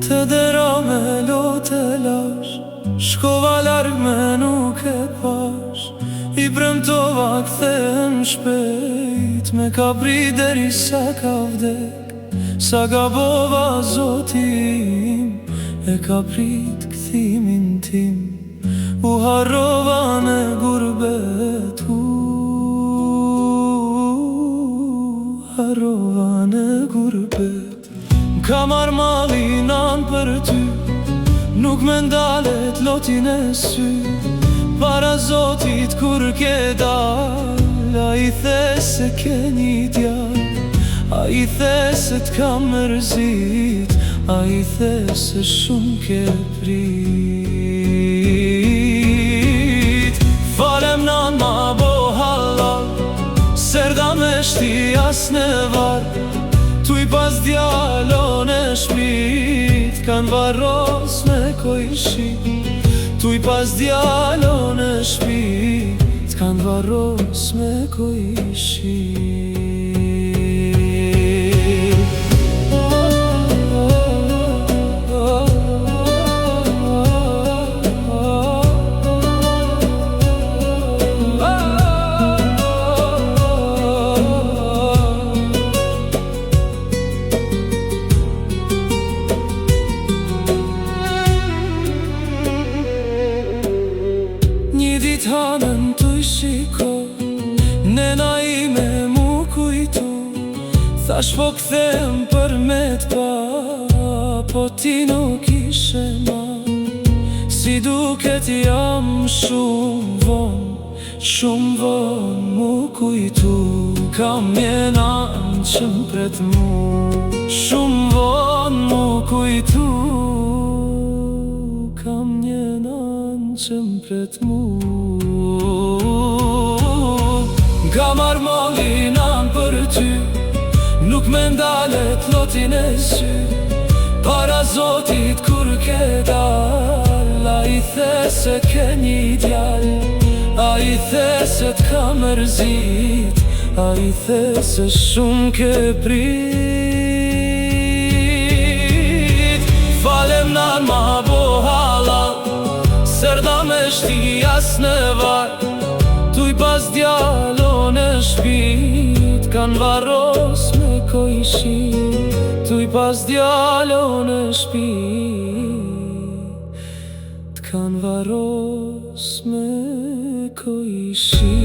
Të dera me lotë e lash, shkova larg me nuk e pash. I premtova kthehem shpejt, me ka prit deri sa ka vdek. Sa gabova zoti im, e ka prit kthimin tim. U harrova në gurbet, harrova në gurbet. Ka marr malinan për ty, nuk me ndalet lotin e sy. Para zotit kur ke dal, a i the se ke një djal. A i the se t'ka mërzit, a i the se shumë ke prit. Falem nan ma bo halal, serda me shti as në var. Tuj pas djalon e shpit, kan varros me kojshi. Tuj pas djalon e shpit, kan varros me kojshi. Hanën të i shiko, nena ime mu kujtu. Thash po kthehem për me t'pa, po ti nuk ishe ma. Si duket jam shumë von mu kujtu. Kam mjenan që mpret mu, shumë von mu kujtu. Kam mjenan që mpret mu. Ka marr malinan për ty, nuk me ndalet lotin e sy. Para zotit kur ke dal, a i the se ke një djal. A i the se t'ka mërzit, a i the se shumë ke prit. Falem nan ma bo halal, serda me shti as në var. Tuj pas djalon e shpit, kan varros me kojshi. Tuj pas djalon e shpit, kan varros me kojshi.